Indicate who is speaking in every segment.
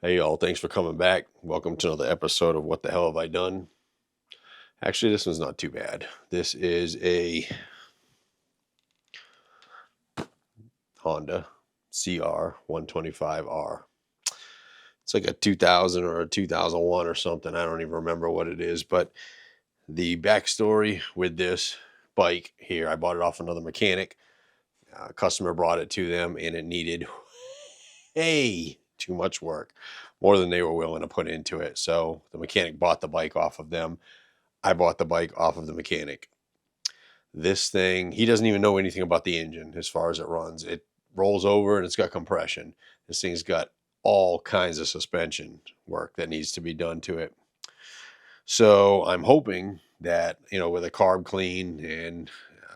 Speaker 1: Hey y'all, thanks for coming back. Welcome to another episode of What the Hell Have I Done? Actually, this one's not too bad. This is a Honda CR125R. It's like a 2000 or a 2001 or something. I don't even remember what it is, but the backstory with this bike here, I bought it off another mechanic. A customer brought it to them and it needed too much work, more than they were willing to put into it. So the mechanic bought the bike off of them. I bought the bike off of the mechanic. This thing, he doesn't even know anything about the engine as far as it runs. It rolls over and it's got compression. This thing's got all kinds of suspension work that needs to be done to it. So I'm hoping that, with a carb clean and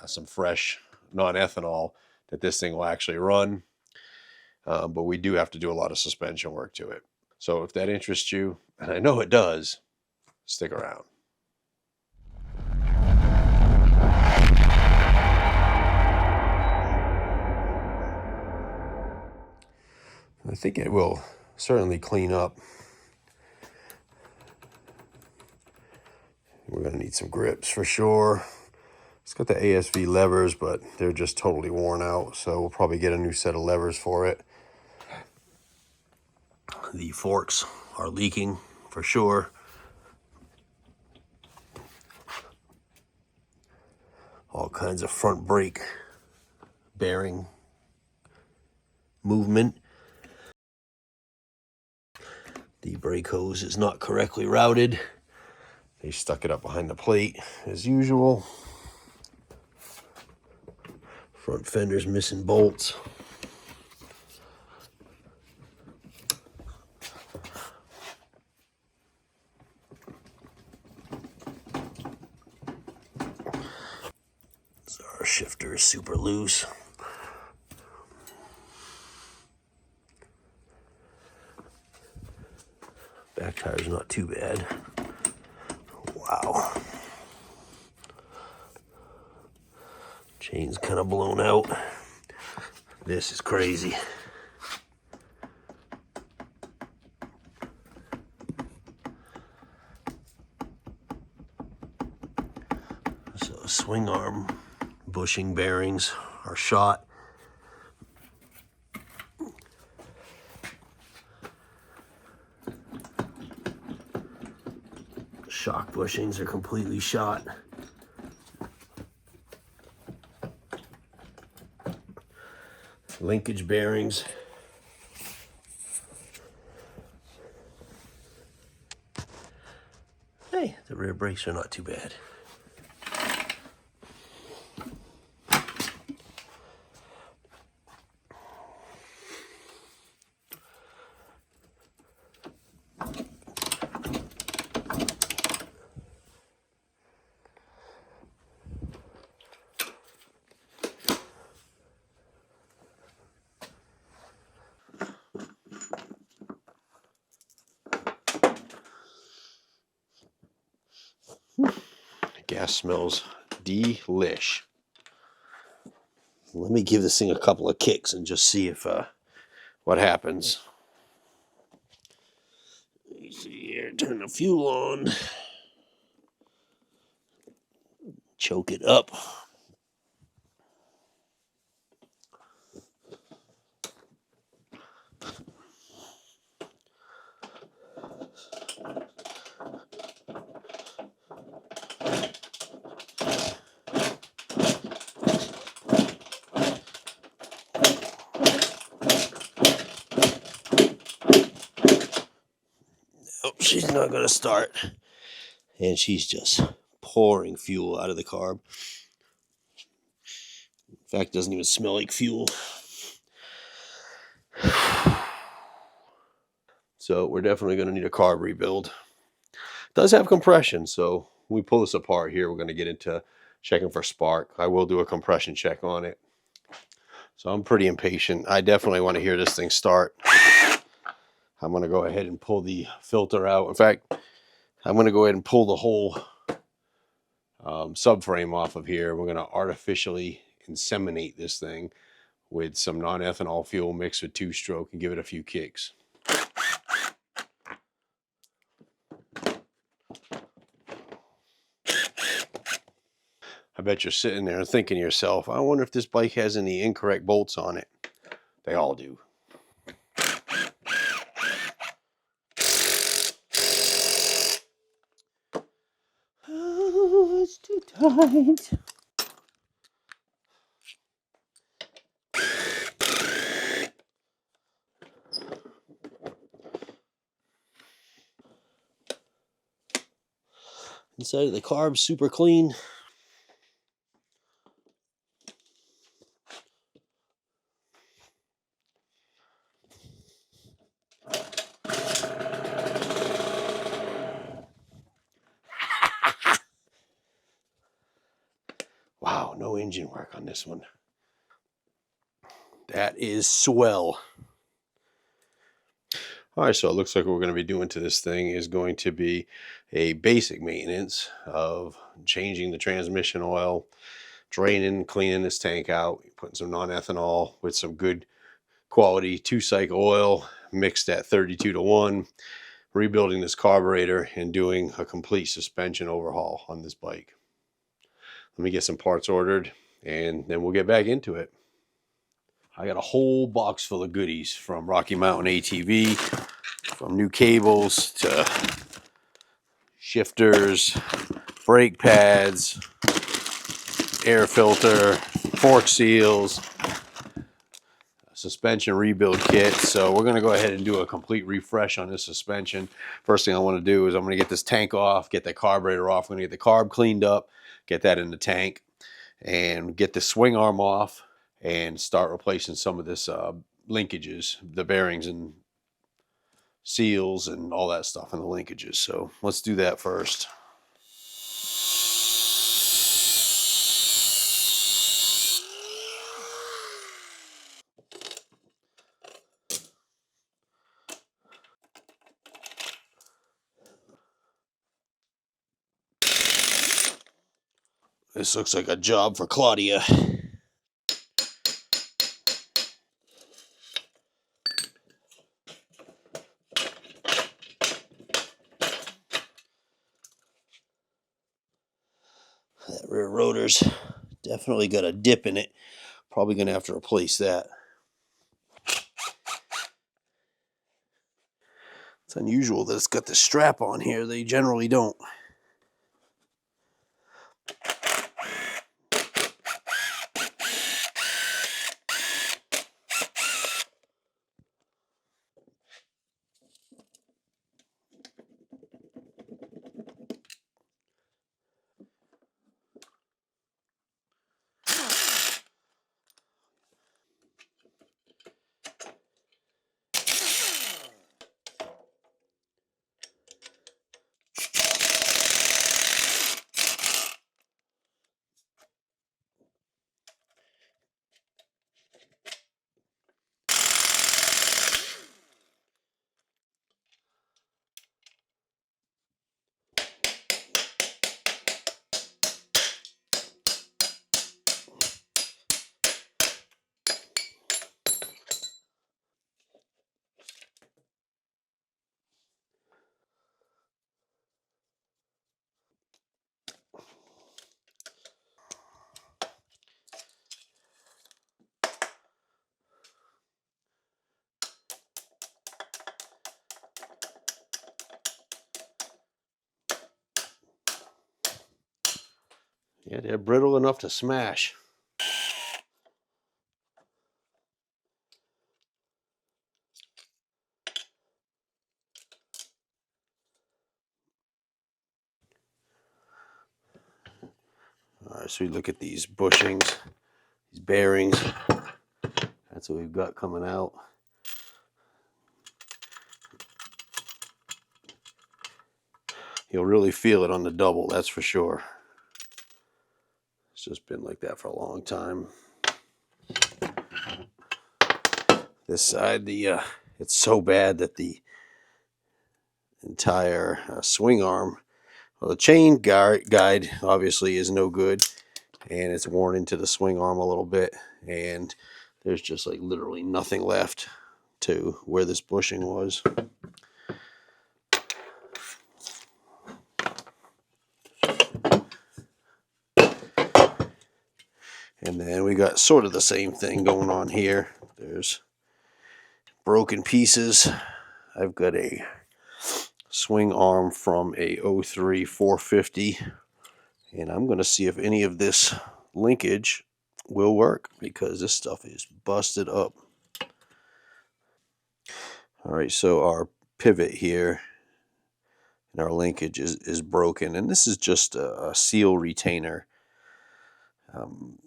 Speaker 1: some fresh non-ethanol, that this thing will actually run. But we do have to do a lot of suspension work to it. So if that interests you, and I know it does, stick around. I think it will certainly clean up. We're going to need some grips for sure. It's got the ASV levers, but they're just totally worn out. So we'll probably get a new set of levers for it. The forks are leaking for sure. All kinds of front brake bearing movement. The brake hose is not correctly routed. They stuck it up behind the plate as usual. Front fender's missing bolts. So our shifter is super loose. Back tire's not too bad. Wow. Chain's kind of blown out. This is crazy. So Swingarm bushing bearings are shot. Shock bushings are completely shot. Linkage bearings. Hey, the rear brakes are not too bad. Gas smells delish. Let me give this thing a couple of kicks and just see if what happens. Let me see here. Turn the fuel on. Choke it up. She's not going to start. And she's just pouring fuel out of the carb. In fact, it doesn't even smell like fuel. So we're definitely going to need a carb rebuild. It does have compression, so when we pull this apart here, we're going to get into checking for spark. I will do a compression check on it. So I'm pretty impatient. I definitely want to hear this thing start. I'm going to go ahead and pull the filter out. In fact, I'm going to go ahead and pull the whole subframe off of here. We're going to artificially inseminate this thing with some non-ethanol fuel mixed with two-stroke and give it a few kicks. bet you're sitting there and thinking to yourself, I wonder if this bike has any incorrect bolts on it. They all do. Oh, it's too tight. Inside of the carb, super clean. Wow, no engine work on this one. That is swell. All right, so it looks like what we're going to be doing to this thing is going to be a basic maintenance of changing the transmission oil, draining, cleaning this tank out, putting some non-ethanol with some good quality 2-cycle oil mixed at 32:1, rebuilding this carburetor, and doing a complete suspension overhaul on this bike. Let me get some parts ordered, and then we'll get back into it. I got a whole box full of goodies, from Rocky Mountain ATV, from new cables to shifters, brake pads, air filter, fork seals, suspension rebuild kit. So we're going to go ahead and do a complete refresh on this suspension. First thing I want to do is I'm going to get this tank off, get that carburetor off. I'm going to get the carb cleaned up, get that in the tank, and get the swing arm off and start replacing some of this linkages, the bearings and seals and all that stuff in the linkages. So let's do that first. This looks like a job for Claudia. That rear rotor's definitely got a dip in it. Probably going to have to replace that. It's unusual that it's got the strap on here. They generally don't. Yeah, they're brittle enough to smash. All right, so we look at these bushings, these bearings. That's what we've got coming out. You'll really feel it on the double, that's for sure. It's just been like that for a long time. This side, it's so bad that the entire swing arm, well, the chain guide obviously is no good, and it's worn into the swing arm a little bit, and there's just like literally nothing left to where this bushing was. And then we got sort of the same thing going on here. There's broken pieces. I've got a swing arm from a 03 450, and I'm going to see if any of this linkage will work, because this stuff is busted up. All right, so our pivot here and our linkage is broken, and this is just a seal retainer.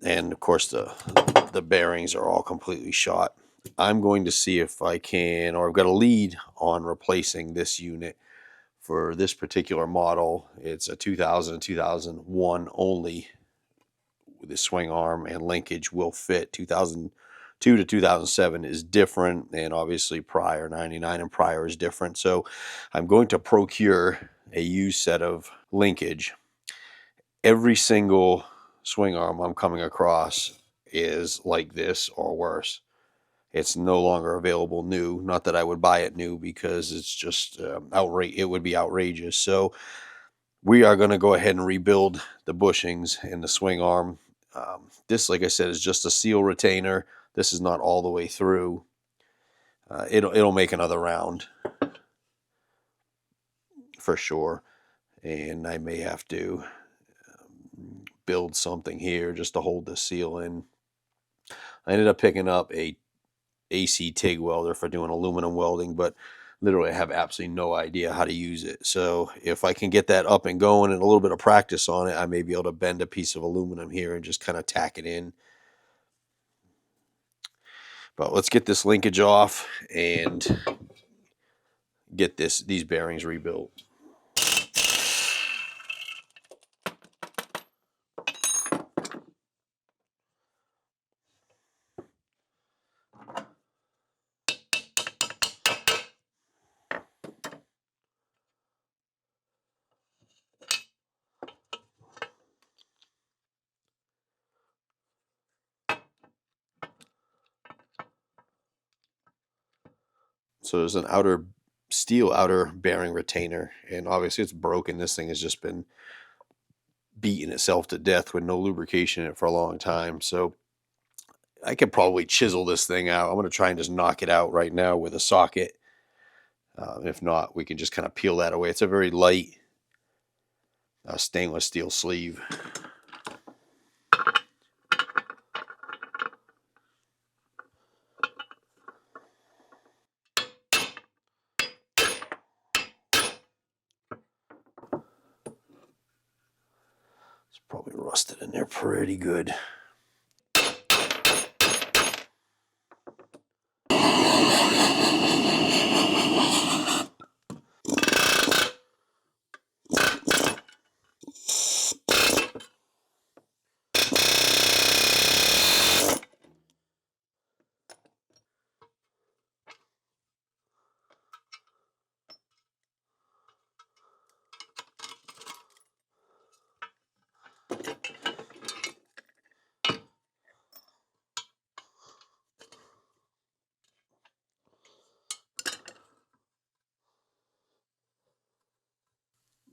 Speaker 1: And of course the bearings are all completely shot. I'm going to see if I can, or I've got a lead on replacing this unit. For this particular model, it's a 2000 2001 only. The swing arm and linkage will fit. 2002 to 2007 is different, and obviously prior 99 and prior is different. So I'm going to procure a used set of linkage. Every single swing arm I'm coming across is like this or worse. It's no longer available new. Not that I would buy it new, because it's just outrageous. It would be outrageous. So we are going to go ahead and rebuild the bushings in the swing arm. This, like I said, is just a seal retainer. This is not all the way through. It'll make another round for sure, and I may have to build something here just to hold the seal in. I ended up picking up a AC TIG welder for doing aluminum welding, but literally I have absolutely no idea how to use it. So if I can get that up and going and a little bit of practice on it, I may be able to bend a piece of aluminum here and just kind of tack it in. But let's get this linkage off and get these bearings rebuilt. So there's an steel outer bearing retainer, and obviously it's broken. This thing has just been beating itself to death with no lubrication in it for a long time. So I could probably chisel this thing out. I'm going to try and just knock it out right now with a socket. If not, we can just kind of peel that away. It's a very light stainless steel sleeve. It's probably rusted in there pretty good.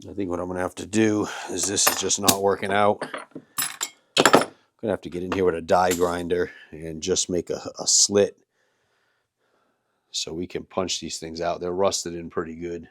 Speaker 1: I think what I'm going to have to do is, this is just not working out. I'm going to have to get in here with a die grinder and just make a slit so we can punch these things out. They're rusted in pretty good.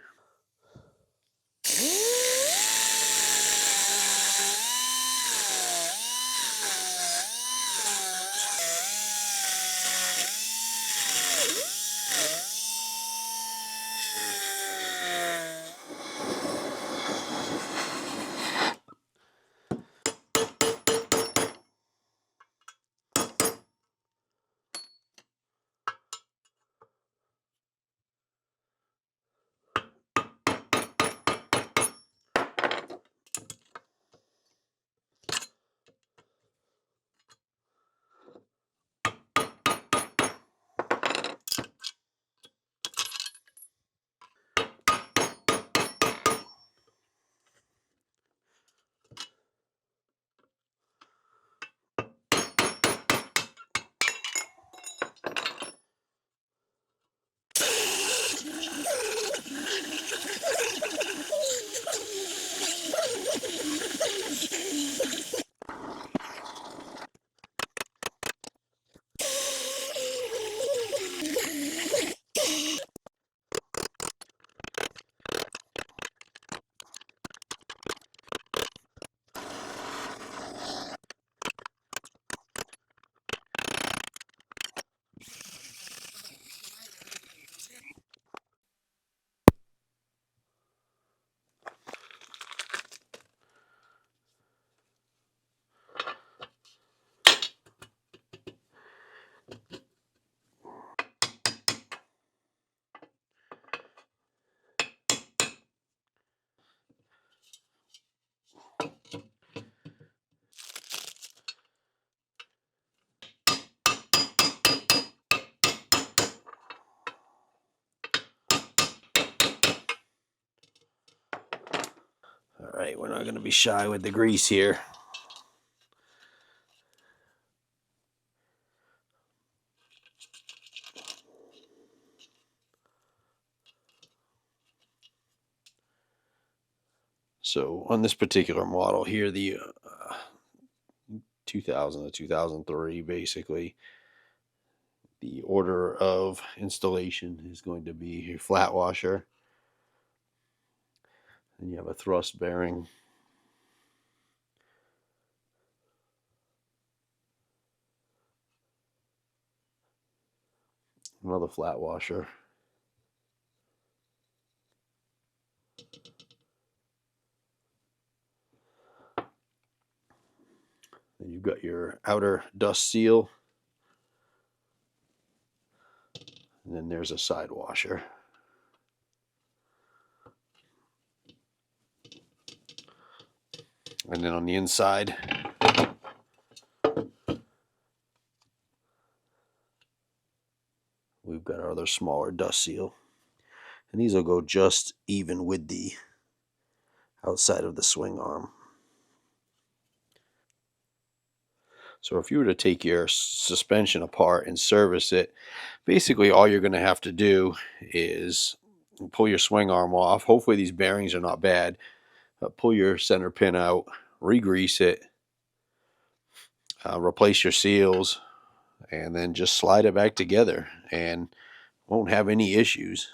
Speaker 1: right, we're not going to be shy with the grease here. So on this particular model here, the 2000 to 2003, basically, the order of installation is going to be a flat washer. And you have a thrust bearing. Another flat washer. Then you've got your outer dust seal. And then there's a side washer. And then on the inside, we've got our other smaller dust seal. And these will go just even with the outside of the swing arm. So if you were to take your suspension apart and service it, basically all you're going to have to do is pull your swing arm off. Hopefully these bearings are not bad. Pull your center pin out, re-grease it, replace your seals, and then just slide it back together and won't have any issues.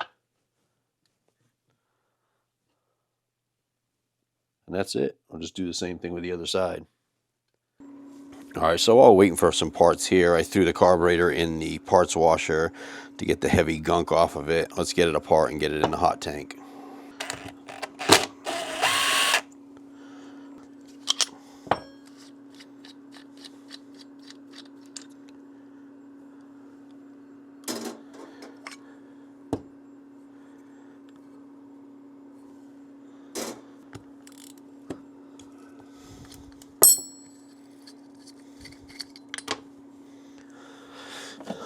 Speaker 1: And that's it. I'll just do the same thing with the other side. Alright, so while waiting for some parts here, I threw the carburetor in the parts washer to get the heavy gunk off of it. Let's get it apart and get it in the hot tank.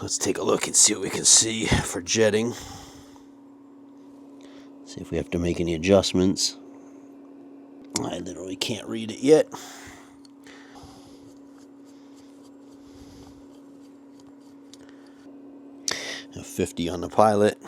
Speaker 1: Let's take a look and see what we can see for jetting. See if we have to make any adjustments. I literally can't read it yet. A 50 on the pilot.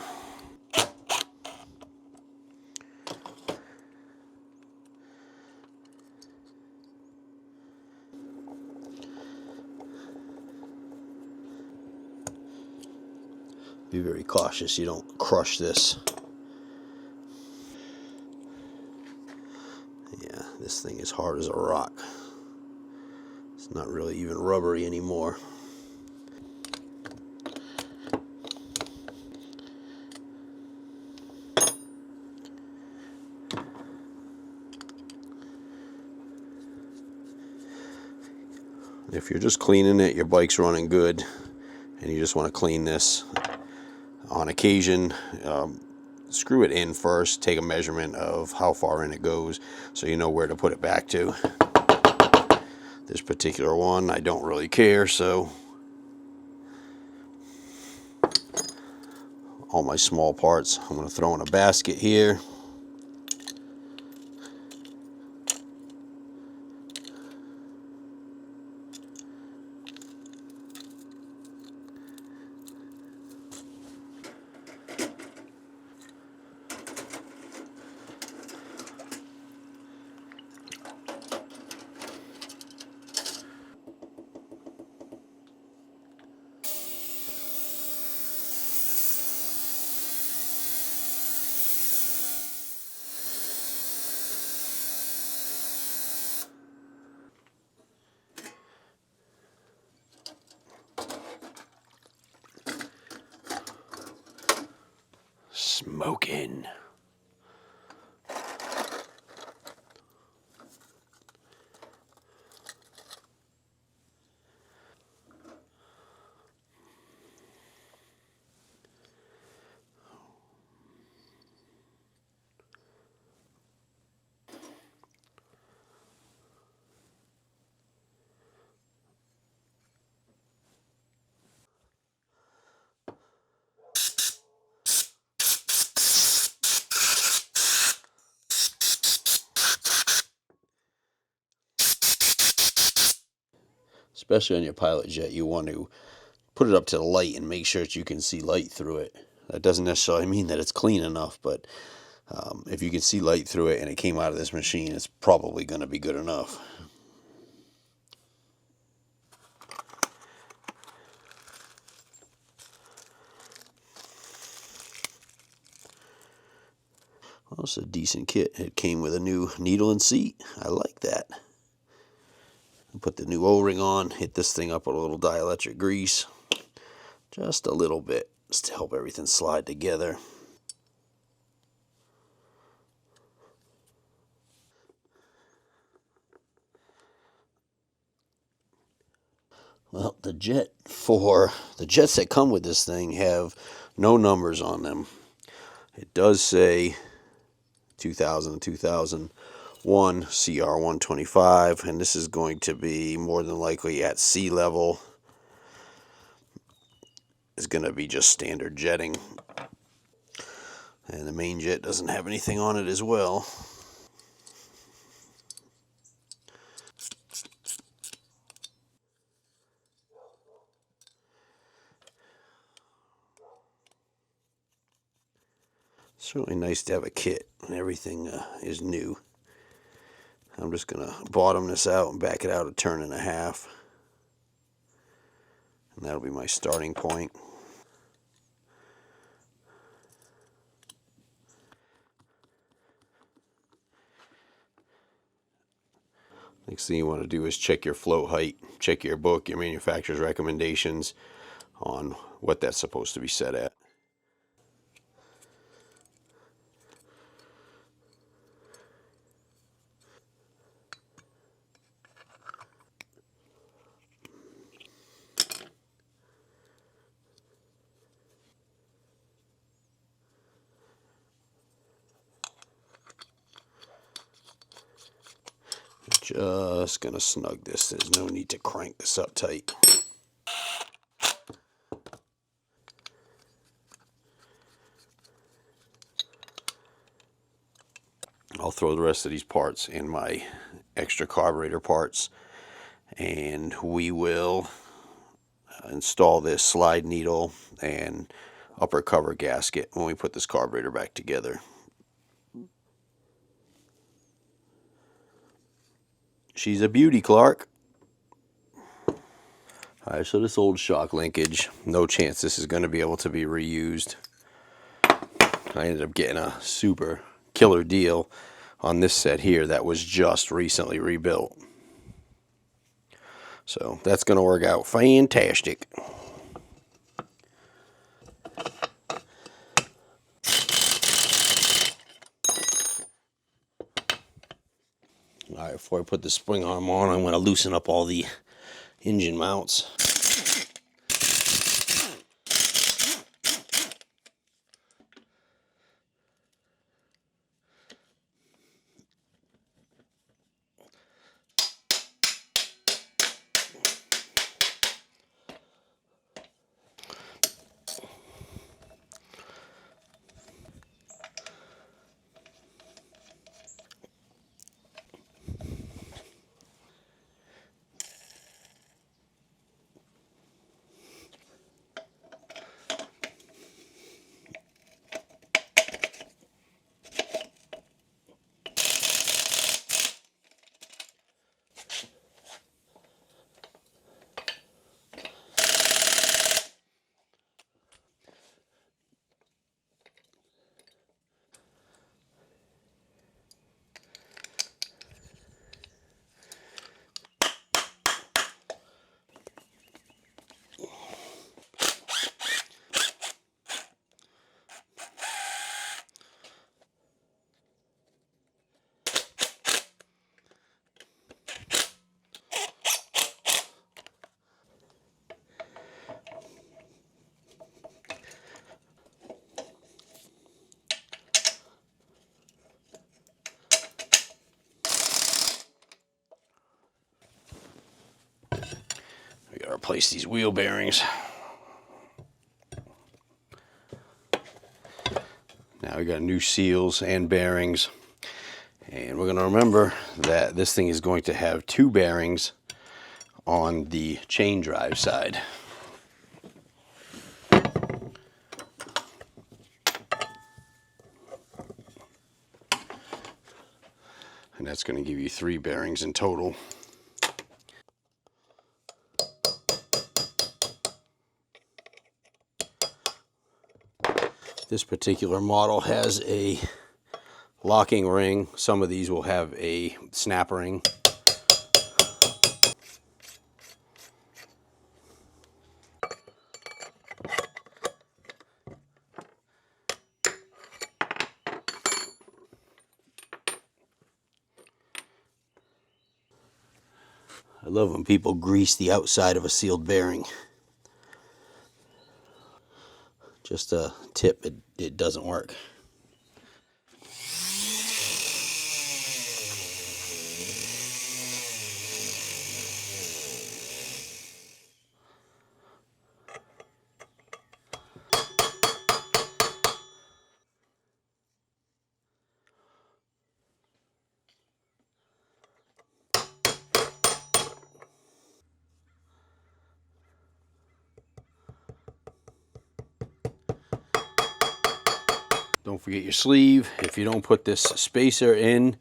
Speaker 1: Be very cautious you don't crush this. Yeah, this thing is hard as a rock. It's not really even rubbery anymore. If you're just cleaning it, your bike's running good, and you just want to clean this, on occasion, screw it in first, take a measurement of how far in it goes so you know where to put it back to. This particular one, I don't really care, so all my small parts I'm going to throw in a basket here. Smoking.
Speaker 2: especially on your pilot jet, you want to put it up to the light and make sure that you can see light through it. That doesn't necessarily mean that it's clean enough, but if you can see light through it and it came out of this machine, it's probably going to be good enough. Well, it's a decent kit. It came with a new needle and seat. I like that. Put the new O-ring on, hit this thing up with a little dielectric grease. Just a little bit, just to help everything slide together. Well, the jets that come with this thing have no numbers on them. It does say 2000 2001 CR125, and this is going to be more than likely at sea level. It's going to be just standard jetting. And the main jet doesn't have anything on it as well. Certainly nice to have a kit and everything is new. I'm just going to bottom this out and back it out a turn and a half. And that'll be my starting point. Next thing you want to do is check your float height, check your book, your manufacturer's recommendations on what that's supposed to be set at. Just gonna snug this. There's no need to crank this up tight. I'll throw the rest of these parts in my extra carburetor parts, and we will install this slide needle and upper cover gasket when we put this carburetor back together. She's a beauty, Clark. Alright, so this old shock linkage, no chance this is going to be able to be reused. I ended up getting a super killer deal on this set here that was just recently rebuilt. So that's going to work out fantastic. Alright, before I put the spring arm on, I'm going to loosen up all the engine mounts. We gotta replace these wheel bearings. Now we got new seals and bearings. And we're gonna remember that this thing is going to have two bearings on the chain drive side. And that's going to give you 3 bearings in total. This particular model has a locking ring. Some of these will have a snap ring. I love when people grease the outside of a sealed bearing. Just a tip, it doesn't work. Don't forget your sleeve. If you don't put this spacer in,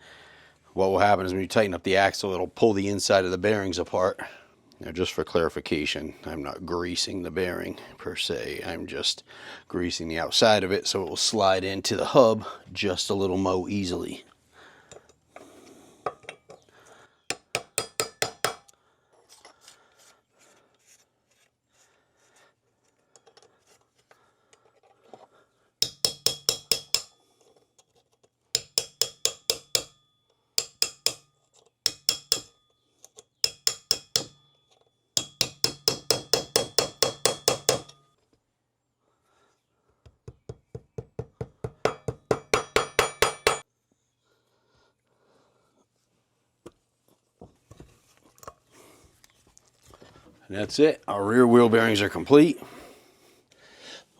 Speaker 2: what will happen is when you tighten up the axle, it'll pull the inside of the bearings apart. Now, just for clarification, I'm not greasing the bearing per se. I'm just greasing the outside of it so it will slide into the hub just a little more easily. And that's it. Our rear wheel bearings are complete.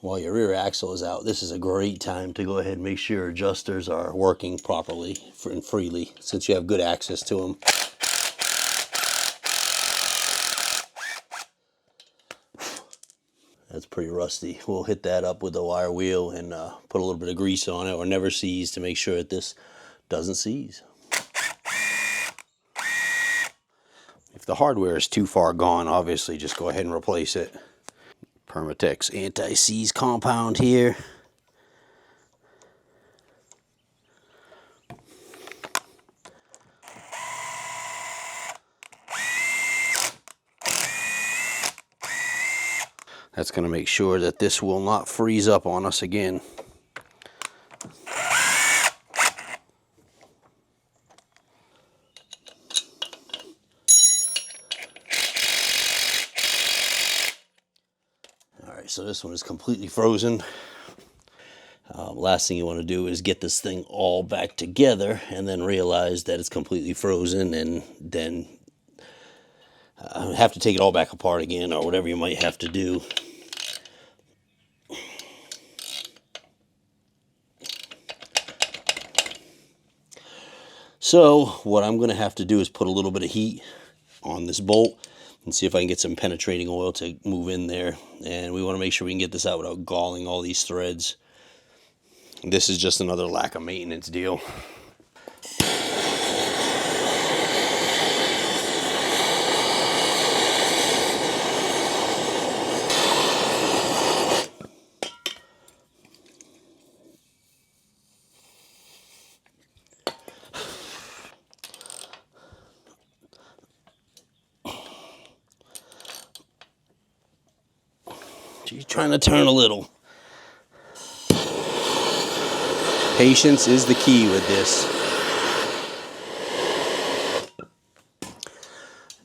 Speaker 2: While your rear axle is out, this is a great time to go ahead and make sure your adjusters are working properly and freely, since you have good access to them. That's pretty rusty. We'll hit that up with the wire wheel and put a little bit of grease on it, or never seize, to make sure that this doesn't seize. If the hardware is too far gone, obviously just go ahead and replace it. Permatex anti-seize compound here. That's going to make sure that this will not freeze up on us again. Alright, so this one is completely frozen. Last thing you want to do is get this thing all back together and then realize that it's completely frozen, and then have to take it all back apart again, or whatever you might have to do. So what I'm going to have to do is put a little bit of heat on this bolt and see if I can get some penetrating oil to move in there. And we want to make sure we can get this out without galling all these threads. This is just another lack of maintenance deal. She's trying to turn a little. Patience is the key with this.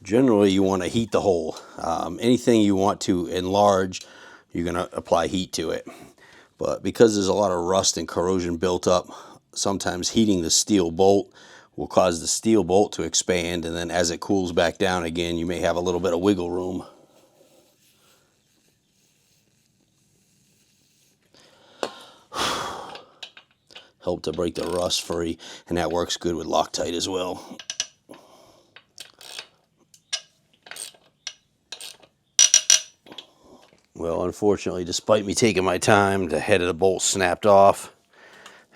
Speaker 2: Generally, you want to heat the hole. Anything you want to enlarge, you're going to apply heat to it. But because there's a lot of rust and corrosion built up, sometimes heating the steel bolt will cause the steel bolt to expand, and then as it cools back down again, you may have a little bit of wiggle room. Help to break the rust free, and that works good with Loctite as well. Well, unfortunately, despite me taking my time, the head of the bolt snapped off,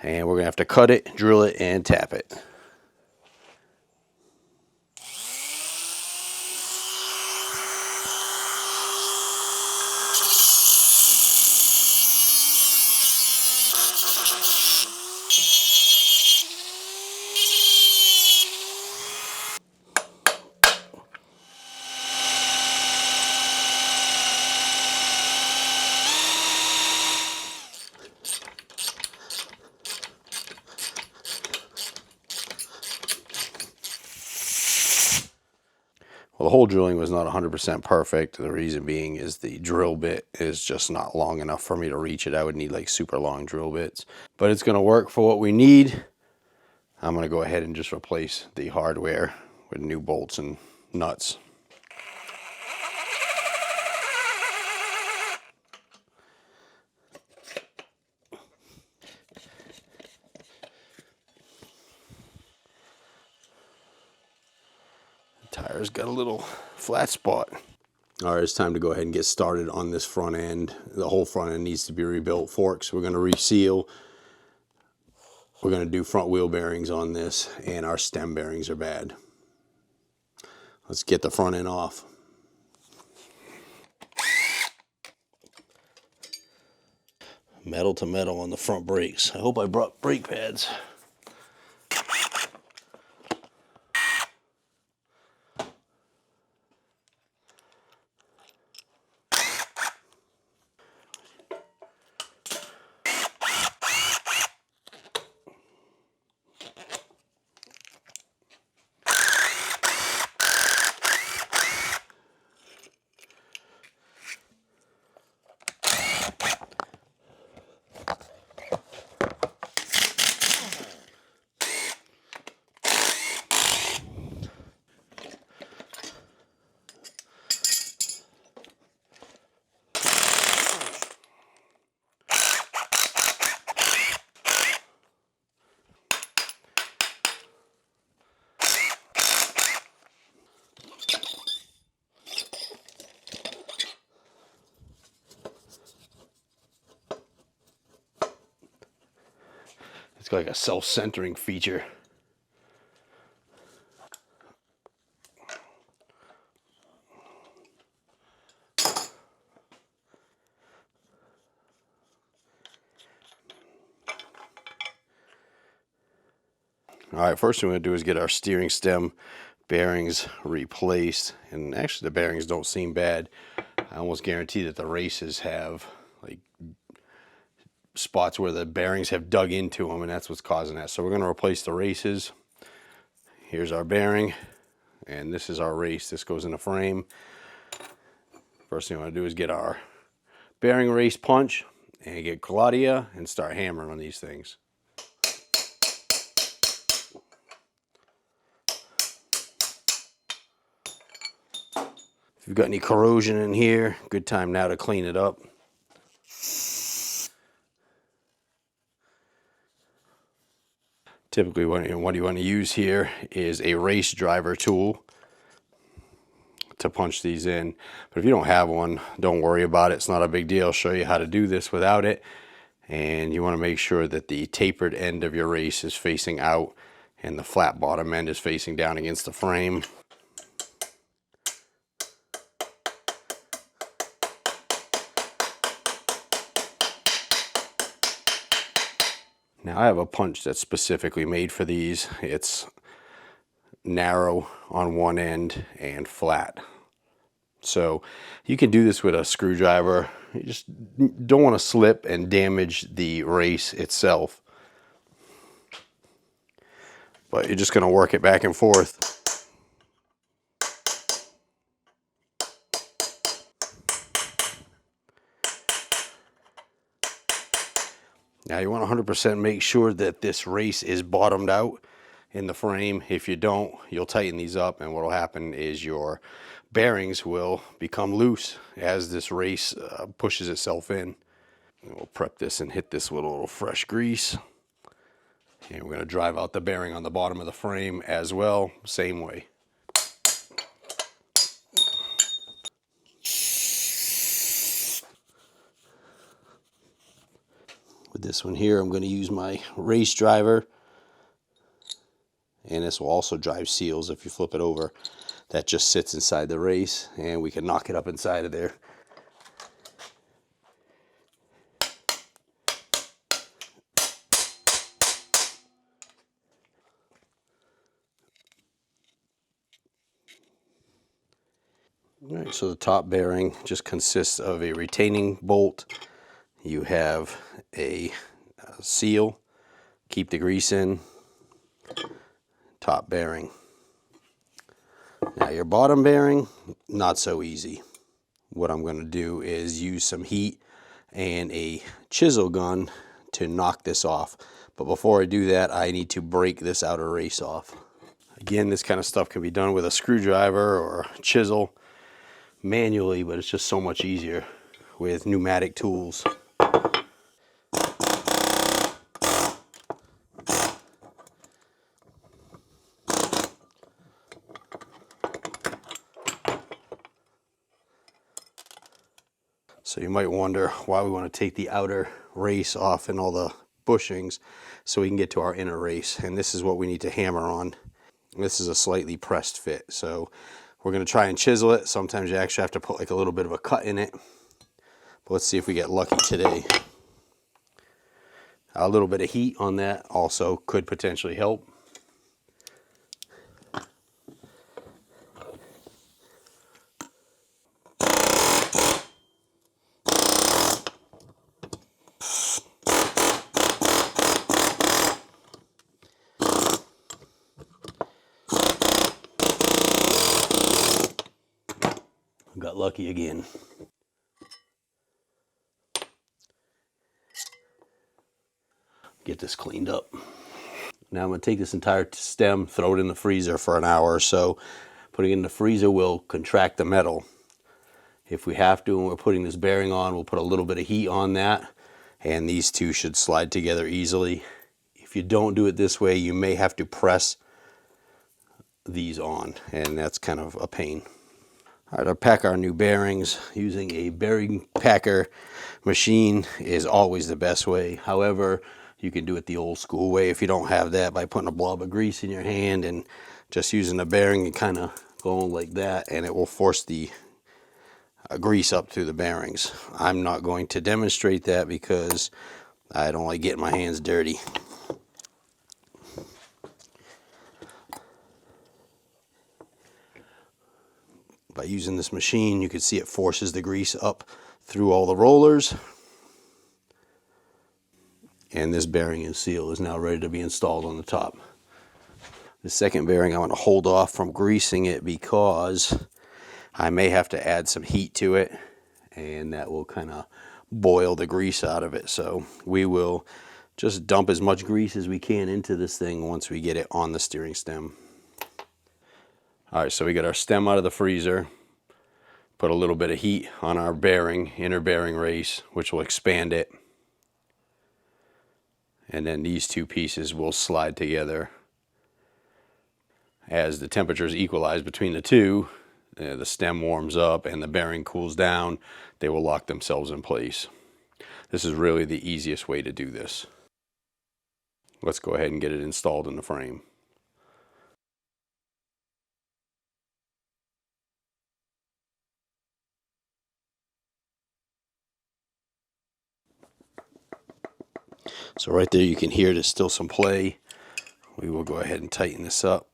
Speaker 2: and we're going to have to cut it, drill it, and tap it. Well, the hole drilling was not 100% perfect. The reason being is the drill bit is just not long enough for me to reach it. I would need like super long drill bits. But it's going to work for what we need. I'm going to go ahead and just replace the hardware with new bolts and nuts. The tire's got a little flat spot. All right, it's time to go ahead and get started on this front end. The whole front end needs to be rebuilt. Forks, we're going to reseal. We're going to do front wheel bearings on this, and our stem bearings are bad. Let's get the front end off. Metal to metal on the front brakes. I hope I brought brake pads. It's like a self-centering feature. All right, first thing we're going to do is get our steering stem bearings replaced. And actually the bearings don't seem bad. I almost guarantee that the races have like spots where the bearings have dug into them, and that's what's causing that. So we're going to replace the races. Here's our bearing, and this is our race. This goes in the frame. First thing I want to do is get our bearing race punch and get Claudia and start hammering on these things. If you've got any corrosion in here, good time now to clean it up. Typically what you want to use here is a race driver tool to punch these in. But if you don't have one, don't worry about it. It's not a big deal. I'll show you how to do this without it. And you want to make sure that the tapered end of your race is facing out and the flat bottom end is facing down against the frame. Now I have a punch that's specifically made for these. It's narrow on one end and flat. So you can do this with a screwdriver. You just don't want to slip and damage the race itself. But you're just going to work it back and forth. Now you want to 100% make sure that this race is bottomed out in the frame. If you don't, you'll tighten these up, and what will happen is your bearings will become loose as this race pushes itself in. And we'll prep this and hit this with a little fresh grease. And we're going to drive out the bearing on the bottom of the frame as well, same way. With this one here, I'm going to use my race driver, and this will also drive seals if you flip it over. That just sits inside the race, and we can knock it up inside of there. All right, so the top bearing just consists of a retaining bolt. You have a seal, keep the grease in, top bearing. Now your bottom bearing, not so easy. What I'm going to do is use some heat and a chisel gun to knock this off. But before I do that, I need to break this outer race off. Again, this kind of stuff can be done with a screwdriver or a chisel manually, but it's just so much easier with pneumatic tools. So you might wonder why we want to take the outer race off and all the bushings so we can get to our inner race. And this is what we need to hammer on. This is a slightly pressed fit. So we're going to try and chisel it. Sometimes you actually have to put like a little bit of a cut in it. But let's see if we get lucky today. A little bit of heat on that also could potentially help. Got lucky again. Get this cleaned up. Now I'm going to take this entire stem, throw it in the freezer for an hour or so. Putting it in the freezer will contract the metal. If we have to, when we're putting this bearing on, we'll put a little bit of heat on that, and these two should slide together easily. If you don't do it this way, you may have to press these on, and that's kind of a pain. All right, I'll pack our new bearings. Using a bearing packer machine is always the best way. However, you can do it the old school way if you don't have that, by putting a blob of grease in your hand and just using the bearing and kind of going like that, and it will force the grease up through the bearings. I'm not going to demonstrate that because I don't like getting my hands dirty. By using this machine, you can see it forces the grease up through all the rollers. And this bearing and seal is now ready to be installed on the top. The second bearing, I want to hold off from greasing it because I may have to add some heat to it, and that will kind of boil the grease out of it. So we will just dump as much grease as we can into this thing once we get it on the steering stem. All right, so we got our stem out of the freezer, put a little bit of heat on our bearing, inner bearing race, which will expand it. And then these two pieces will slide together. As the temperatures equalize between the two, the stem warms up and the bearing cools down, they will lock themselves in place. This is really the easiest way to do this. Let's go ahead and get it installed in the frame. So right there you can hear there's still some play. We will go ahead and tighten this up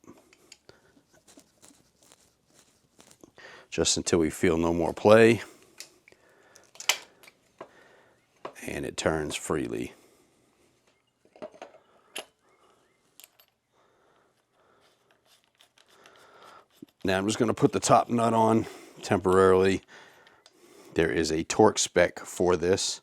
Speaker 2: just until we feel no more play, and it turns freely. Now I'm just going to put the top nut on temporarily. There is a torque spec for this,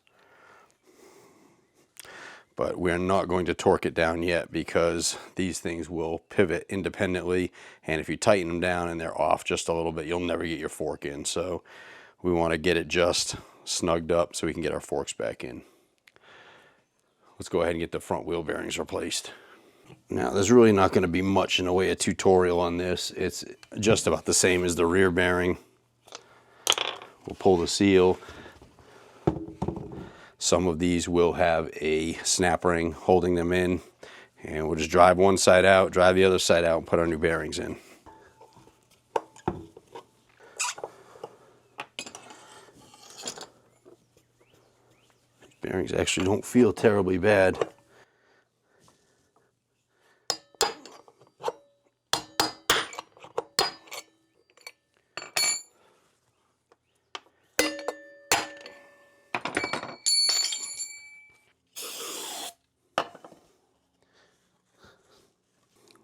Speaker 2: but we're not going to torque it down yet because these things will pivot independently, and if you tighten them down and they're off just a little bit, you'll never get your fork in. So we want to get it just snugged up so we can get our forks back in. Let's go ahead and get the front wheel bearings replaced. Now there's really not going to be much in the way of tutorial on this. It's just about the same as the rear bearing. We'll pull the seal, Some of these will have a snap ring holding them in, and we'll just drive one side out, drive the other side out, and put our new bearings in. Bearings actually don't feel terribly bad.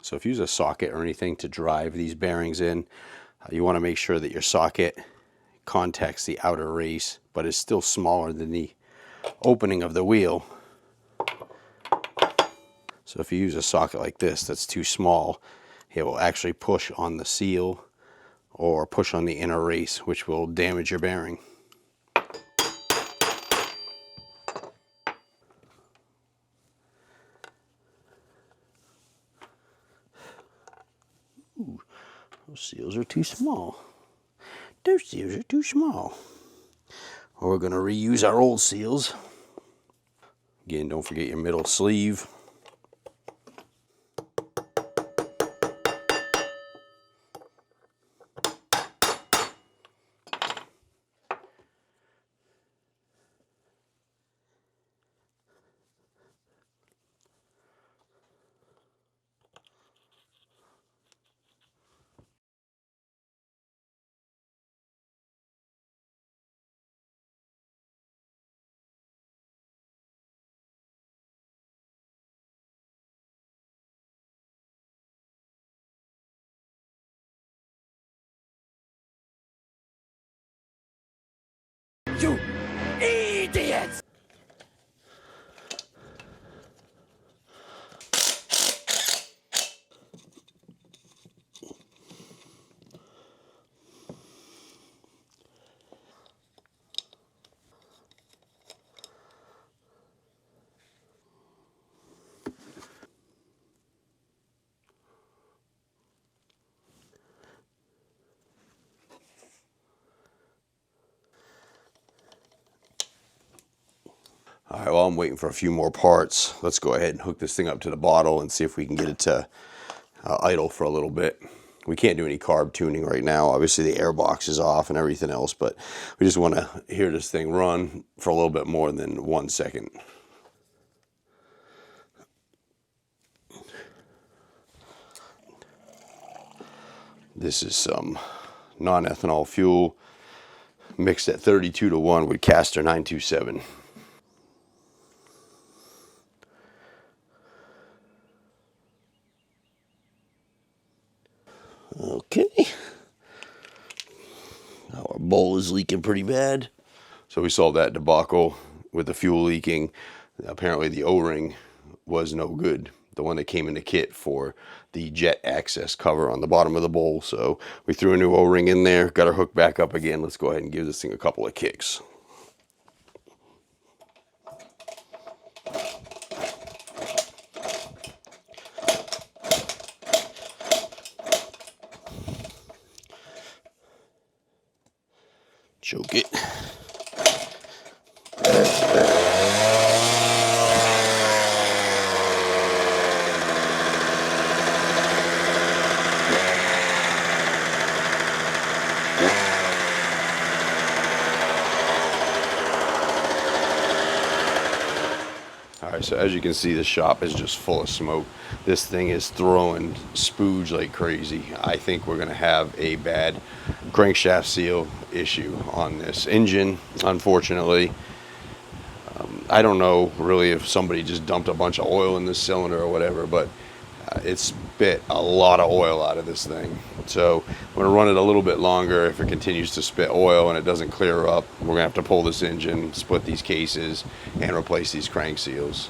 Speaker 2: So if you use a socket or anything to drive these bearings in, you want to make sure that your socket contacts the outer race, but is still smaller than the opening of the wheel. So if you use a socket like this that's too small, it will actually push on the seal or push on the inner race, which will damage your bearing. Ooh, those seals are too small. Those seals are too small. Well, we're going to reuse our old seals. Again, don't forget your middle sleeve. You idiots! All right, well, I'm waiting for a few more parts. Let's go ahead and hook this thing up to the bottle and see if we can get it to idle for a little bit. We can't do any carb tuning right now. Obviously, the air box is off and everything else, but we just want to hear this thing run for a little bit more than 1 second. This is some non-ethanol fuel mixed at 32:1 with Castor 927. Okay. Now our bowl is leaking pretty bad. So we solved that debacle with the fuel leaking. Apparently the O-ring was no good. The one that came in the kit for the jet access cover on the bottom of the bowl. So we threw a new O-ring in there, got our hook back up again. Let's go ahead and give this thing a couple of kicks. Choke it. Alright, so as you can see, the shop is just full of smoke. This thing is throwing spooge like crazy. I think we're going to have a bad crankshaft seal issue on this engine, unfortunately. I don't know really if somebody just dumped a bunch of oil in this cylinder or whatever, but it spit a lot of oil out of this thing. So I'm going to run it a little bit longer. If it continues to spit oil and it doesn't clear up, we're going to have to pull this engine, split these cases, and replace these crank seals.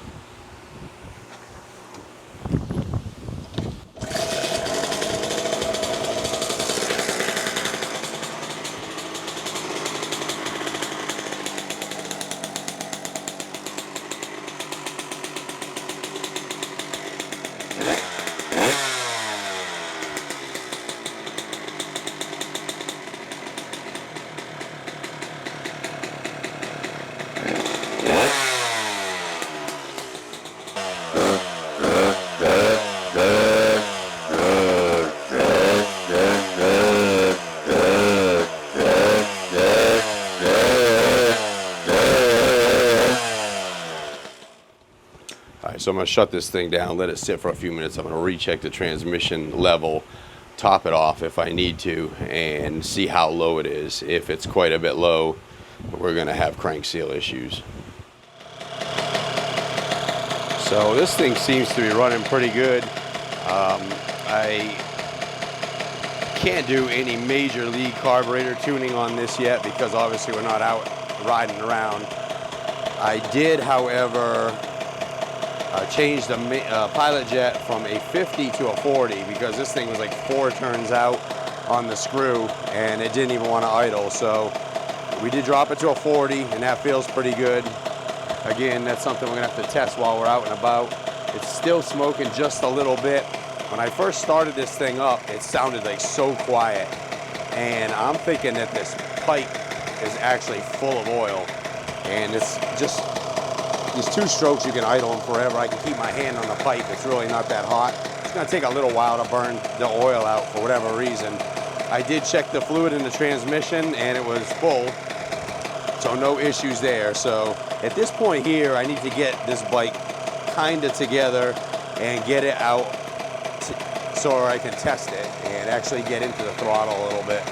Speaker 2: Yeah.
Speaker 3: So I'm going to shut this thing down, let it sit for a few minutes. I'm going to recheck the transmission level, top it off if I need to, and see how low it is. If it's quite a bit low, we're going to have crank seal issues. So this thing seems to be running pretty good. I can't do any major league carburetor tuning on this yet because obviously we're not out riding around. I did, however, change the pilot jet from a 50 to a 40 because this thing was like 4 turns out on the screw and it didn't even want to idle. So we did drop it to a 40 and that feels pretty good. Again, that's something we're gonna have to test while we're out and about. It's still smoking just a little bit. When I first started this thing up, it sounded like so quiet. And I'm thinking that this pipe is actually full of oil. And it's just, these 2 strokes you can idle them forever. I can keep my hand on the pipe. It's really not that hot. It's gonna take a little while to burn the oil out for whatever reason. I did check the fluid in the transmission and it was full. So no issues there. So at this point here, I need to get this bike kind of together and get it out so I can test it and actually get into the throttle a little bit.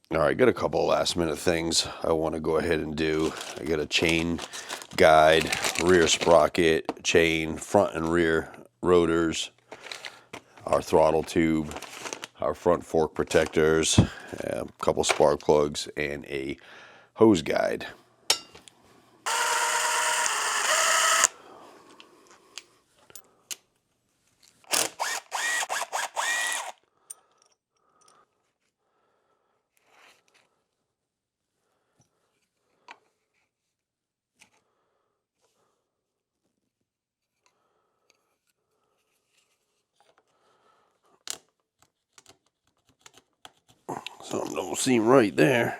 Speaker 2: All right, got a couple of last minute things I want to go ahead and do. I got a chain guide, rear sprocket, chain, front and rear rotors, our throttle tube, our front fork protectors, a couple spark plugs, and a hose guide. Something don't seem right there.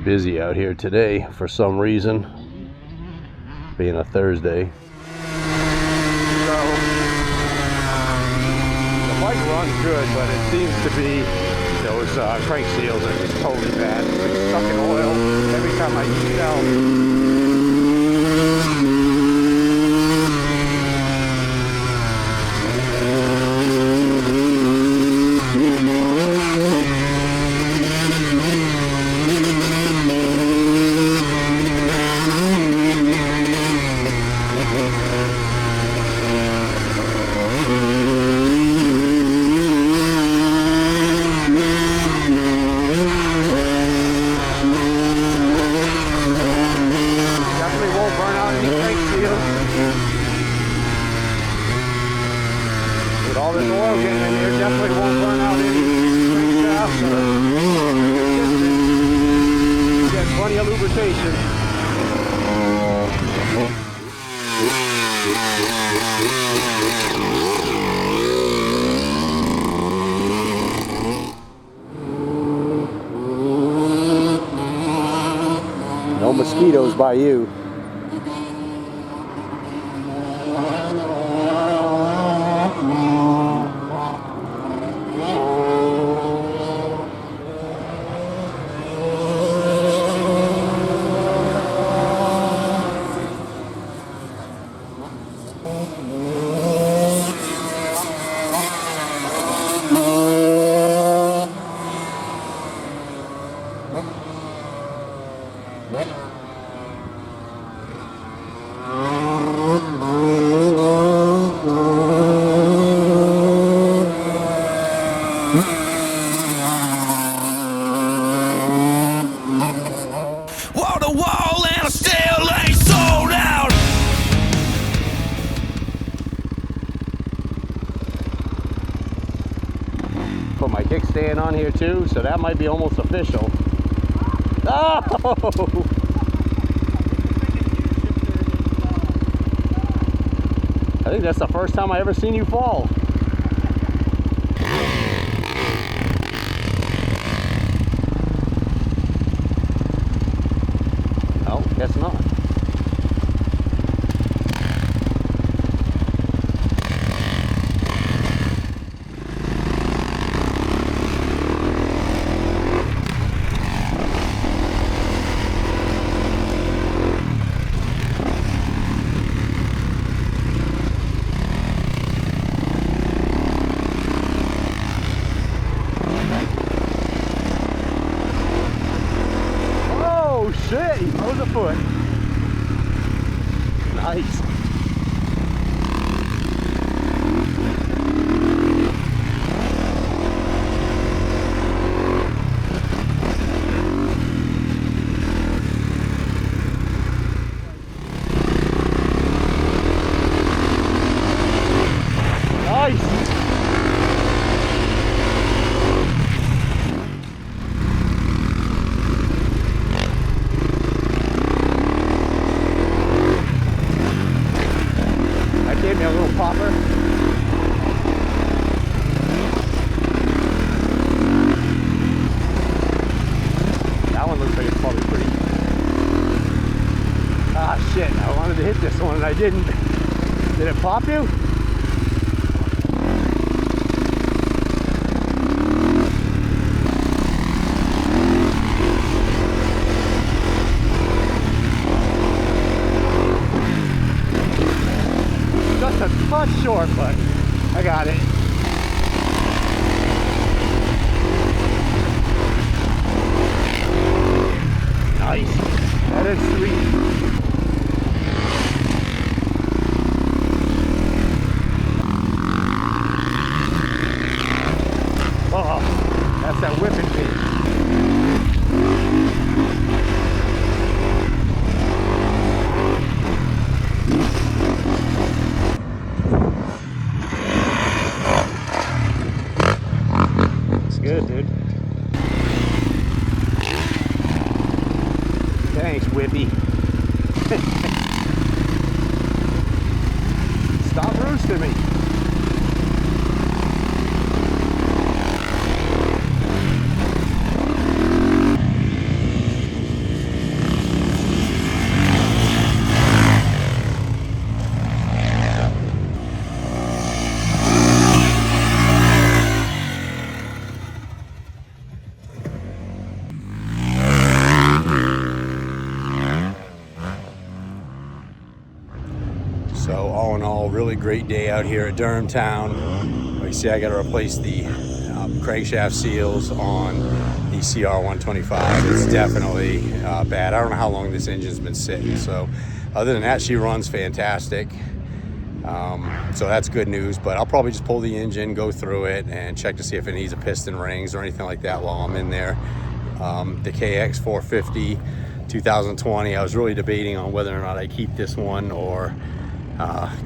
Speaker 2: Busy out here today for some reason, being a Thursday.
Speaker 3: So the bike runs good, but it seems to be those crank seals are just totally bad. It's like stuck in oil every time I heat it out. With all this oil getting in here, definitely won't burn out any shafts or get plenty of lubrication. No mosquitoes by you. Wall to wall and I still ain't sold out. Put my kickstand on here too, so that might be almost official. Oh! I think that's the first time I ever seen you fall. Oh, guess not. it. He throws a foot. Nice. Gave me a little popper. That one looks like it's probably pretty. Ah shit, I wanted to hit this one and I didn't. Did it pop you? A touch short, but I got it. Nice. That is sweet. Oh, that's that whipping beat. Good, dude. Thanks, Whippy. Stop roosting me. So all in all, really great day out here at Durham Town. Like you see, I got to replace the crankshaft seals on the CR125. It's definitely bad. I don't know how long this engine's been sitting. So other than that, she runs fantastic. So that's good news, but I'll probably just pull the engine, go through it, and check to see if it needs a piston rings or anything like that while I'm in there. The KX 450 2020, I was really debating on whether or not I keep this one or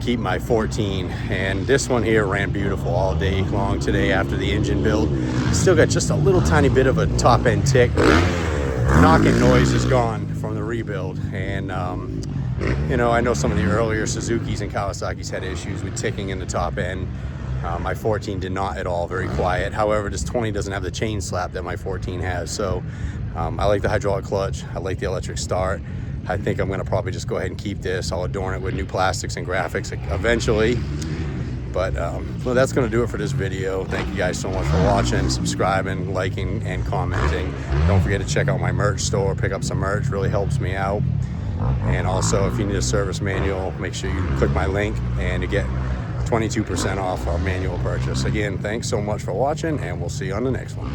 Speaker 3: keep my 14, and this one here ran beautiful all day long today after the engine build. Still got just a little tiny bit of a top end tick. Knocking noise is gone from the rebuild, and you know, I know some of the earlier Suzukis and Kawasaki's had issues with ticking in the top end. My 14 did not at all, very quiet. However, this 20 doesn't have the chain slap that my 14 has, so I like the hydraulic clutch, I like the electric start. I think I'm gonna probably just go ahead and keep this. I'll adorn it with new plastics and graphics eventually. But well, that's gonna do it for this video. Thank you guys so much for watching, subscribing, liking, and commenting. Don't forget to check out my merch store, pick up some merch, really helps me out. And also, if you need a service manual, make sure you click my link and you get 22% off our manual purchase. Again, thanks so much for watching, and we'll see you on the next one.